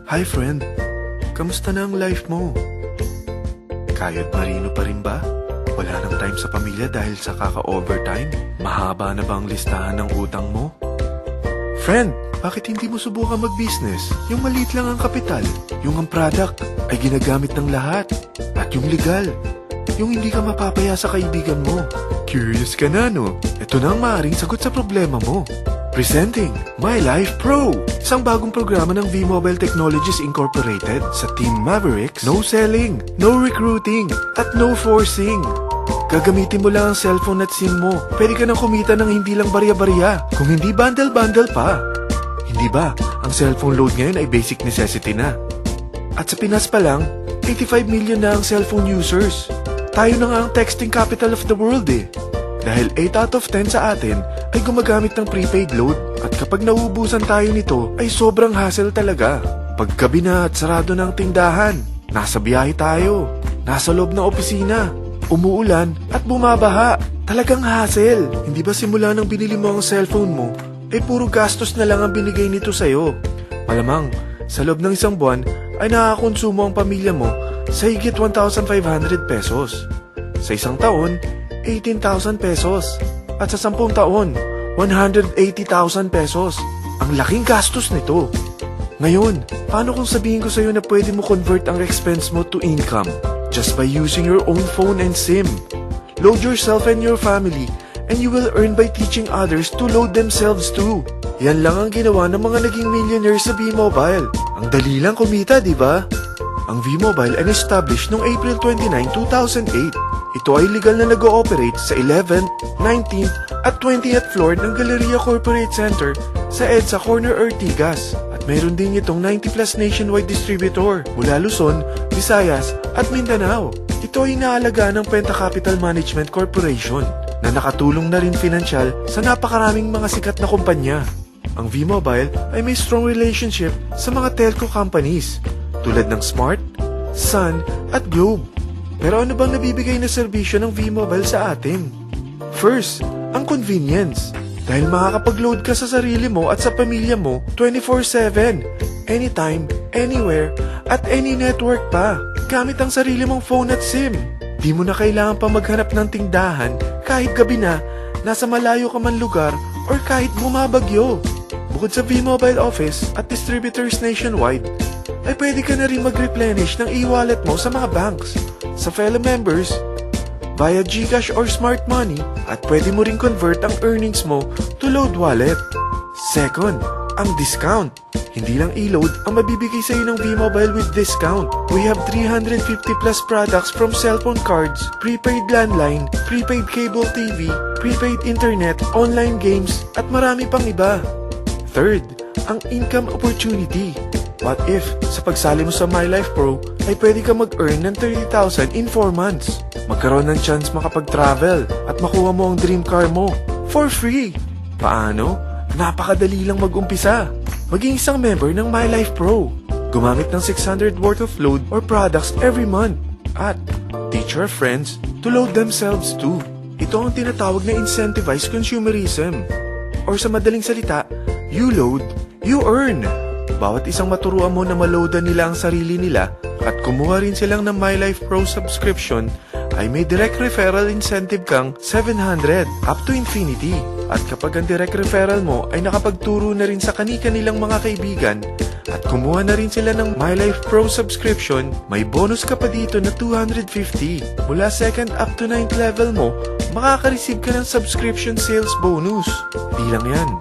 Hi friend, kamusta na ang life mo? Kayo't marino pa rin ba? Wala nang time sa pamilya dahil sa kaka-overtime? Mahaba na ba ang listahan ng utang mo? Friend, bakit hindi mo subukan mag-business? Yung maliit lang ang kapital, yung ang product ay ginagamit ng lahat, at yung legal, yung hindi ka mapapaya sa kaibigan mo. Curious ka na, no? Ito na ang maaaring sagot sa problema mo. Presenting My Life Pro, isang bagong programa ng V-Mobile Technologies Incorporated sa Team Mavericks. No selling, no recruiting, at no forcing. Gagamitin mo lang ang cellphone at SIM mo. Pwede ka nang kumita ng hindi lang barya-barya, kung hindi bundle-bundle pa. Hindi ba, ang cellphone load ngayon ay basic necessity na. At sa Pinas pa lang, 85 million na ang cellphone users. Tayo na nga ang texting capital of the world eh. Dahil 8 out of 10 sa atin ay gumagamit ng prepaid load, at kapag nauubusan tayo nito ay sobrang hassle talaga. Paggabi na at sarado ng tindahan, nasa biyahe tayo, nasa loob ng opisina, umuulan at bumabaha. Talagang hassle. Hindi ba simula nang binili mo ang cellphone mo ay puro gastos na lang ang binigay nito sa'yo? Malamang sa loob ng isang buwan ay nakakakonsumo ang pamilya mo sa higit 1,500 pesos. Sa isang taon, 18,000 pesos. At sa 10 taon, 180,000 pesos. Ang laking gastos nito. Ngayon, paano kung sabihin ko sa'yo na pwede mo convert ang expense mo to income just by using your own phone and SIM? Load yourself and your family, and you will earn by teaching others to load themselves too. Yan lang ang ginawa ng mga naging millionaires sa V-Mobile. Ang dali lang kumita, di ba? Ang V-Mobile ay established noong April 29, 2008. Ito ay legal na nag-ooperate sa 11th, 19th at 20th floor ng Galleria Corporate Center sa EDSA Corner Ortigas. At mayroon din itong 90+ nationwide distributor mula Luzon, Visayas at Mindanao. Ito ay inaalagaan ng Penta Capital Management Corporation na nakatulong na rin pinansyal sa napakaraming mga sikat na kumpanya. Ang V-Mobile ay may strong relationship sa mga telco companies tulad ng Smart, Sun at Globe. Pero ano bang nabibigay na serbisyo ng V-Mobile sa atin? First, ang convenience. Dahil makakapag-load ka sa sarili mo at sa pamilya mo 24/7, anytime, anywhere, at any network pa. Gamit ang sarili mong phone at SIM. Di mo na kailangan pa maghanap ng tindahan kahit gabi na, nasa malayo ka man lugar, or kahit bumabagyo. Bukod sa V-Mobile office at distributors nationwide, ay pwede ka na rin mag-replenish ng e-wallet mo sa mga banks, sa fellow members, via GCash or Smart Money, at pwede mo rin convert ang earnings mo to load wallet. Second, ang discount. Hindi lang e-load ang mabibigay sa iyo ng V-Mobile with discount. We have 350+ products from cellphone cards, prepaid landline, prepaid cable TV, prepaid internet, online games, at marami pang iba. Third, ang income opportunity. What if, sa pagsali mo sa My Life Pro, ay pwede ka mag-earn ng 30,000 in 4 months? Magkaroon ng chance makapag-travel at makuha mo ang dream car mo for free. Paano? Napakadali lang mag-umpisa. Maging isang member ng My Life Pro. Gumamit ng 600 worth of load or products every month. At teach your friends to load themselves too. Ito ang tinatawag na incentivized consumerism. Or sa madaling salita, you load, you earn. Bawat isang maturuan mo na maloadan nila ang sarili nila at kumuha rin silang ng My Life Pro subscription, ay may direct referral incentive kang 700 up to infinity. At kapag ang direct referral mo ay nakapagturo na rin sa kani-kanilang mga kaibigan at kumuha na rin sila ng My Life Pro subscription, may bonus ka pa dito na 250. Mula 2nd up to 9th level mo, makaka-receive ka ng subscription sales bonus. Di lang yan.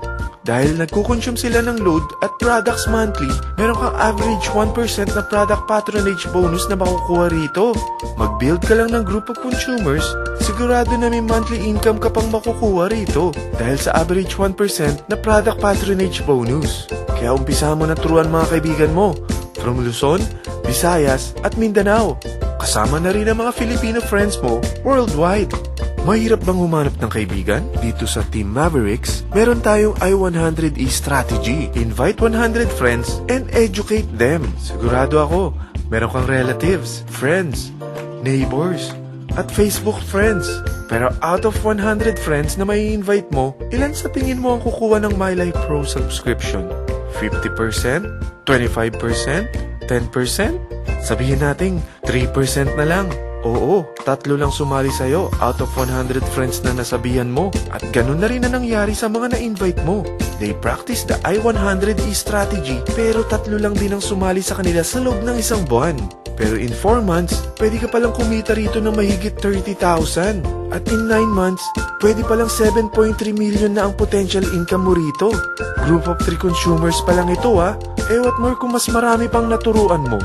Dahil nagkukonsume sila ng load at products monthly, meron kang average 1% na product patronage bonus na makukuha rito. Mag-build ka lang ng group of consumers, sigurado na may monthly income ka pang makukuha rito dahil sa average 1% na product patronage bonus. Kaya umpisa mo na turuan mga kaibigan mo from Luzon, Visayas at Mindanao. Kasama na rin ang mga Filipino friends mo worldwide. Mahirap bang humanap ng kaibigan? Dito sa Team Mavericks, meron tayong I100E strategy. Invite 100 friends and educate them. Sigurado ako, meron kang relatives, friends, neighbors, at Facebook friends. Pero out of 100 friends na may invite mo, ilan sa tingin mo ang kukuha ng My Life Pro subscription? 50%? 25%? 10%? Sabihin nating 3% na lang. Oo, 3 lang sumali sa'yo out of 100 friends na nasabihan mo. At ganun na rin na nangyari sa mga na-invite mo. They practice the I-100E strategy pero 3 lang din ang sumali sa kanila sa loob ng isang buwan. Pero in 4 months, pwede ka palang kumita rito ng mahigit 30,000. At in 9 months, pwede palang 7.3 million na ang potential income mo rito. Group of 3 consumers pa lang ito what more kung mas marami pang naturuan mo.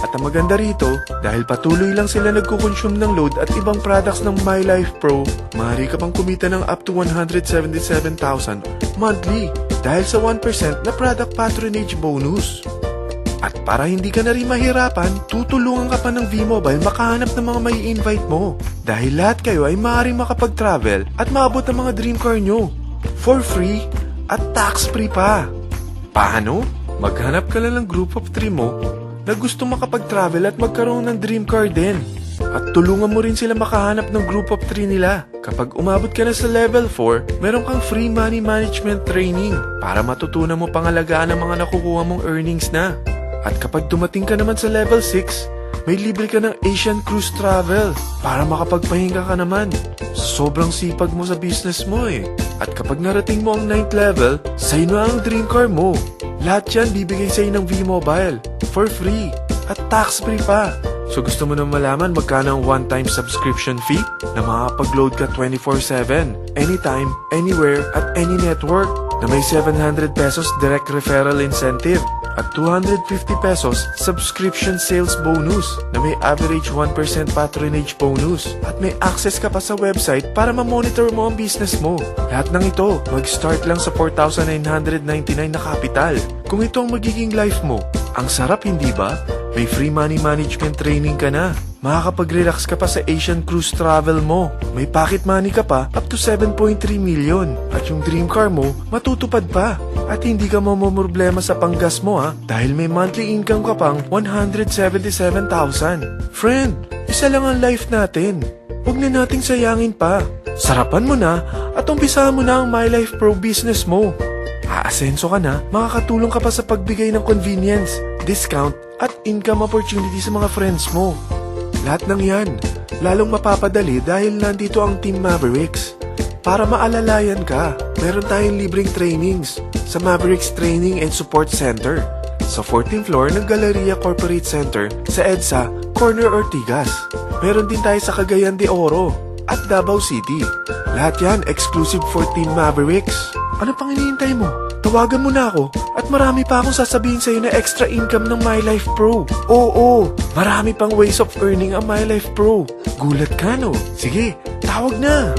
At ang maganda rito, dahil patuloy lang sila nagkukonsume ng load at ibang products ng My Life Pro, maaari ka pang kumita ng up to 177,000 monthly dahil sa 1% na product patronage bonus. At para hindi ka na rin mahirapan, tutulungan ka pa ng V-Mobile makahanap ng mga may invite mo. Dahil lahat kayo ay maaaring makapag-travel at maabot ng mga dream car nyo. For free at tax-free pa. Paano? Maghanap ka lang ng group of 3 mo na gusto makapag-travel at magkaroon ng dream car din. At tulungan mo rin sila makahanap ng group of 3 nila. Kapag umabot ka na sa level 4, meron kang free money management training para matutunan mo pangalagaan ang mga nakukuha mong earnings na. At kapag dumating ka naman sa level 6, may libre ka ng Asian Cruise Travel para makapagpahinga ka naman. Sobrang sipag mo sa business mo At kapag narating mo ang 9th level, sa'yo na ang dream car mo. Lahat yan bibigay sa'yo ng V-Mobile for free at tax-free pa. So gusto mo na malaman magkano ang one-time subscription fee na makakapag-load ka 24/7, anytime, anywhere, at any network na may 700 pesos direct referral incentive at 250 pesos subscription sales bonus na may average 1% patronage bonus at may access ka pa sa website para ma-monitor mo ang business mo. Lahat ng ito, mag-start lang sa 4,999 na capital. Kung ito ang magiging life mo, ang sarap hindi ba? May free money management training ka na. Makakapag-relax ka pa sa Asian Cruise Travel mo. May pocket money ka pa up to 7.3 million. At yung dream car mo, matutupad pa. At hindi ka mamomroblema sa panggas mo dahil may monthly income ka pang 177,000. Friend, isa lang ang life natin. Huwag na nating sayangin pa. Sarapan mo na at umpisahan mo na ang My Life Pro business mo. Aasenso ka na, makakatulong ka pa sa pagbigay ng convenience, discount, at income opportunity sa mga friends mo. Lahat ng yan, lalong mapapadali dahil nandito ang Team Mavericks. Para maalalayan ka, meron tayong libreng trainings sa Mavericks Training and Support Center sa 14th floor ng Galleria Corporate Center sa EDSA, Corner Ortigas. Meron din tayo sa Cagayan de Oro at Davao City. Lahat yan exclusive for Team Mavericks. Ano pang hinihintay mo? Tawagan mo na ako at marami pa akong sasabihin sa'yo na extra income ng My Life Pro. Oo, marami pang ways of earning ang My Life Pro. Gulat ka no? Sige, tawag na!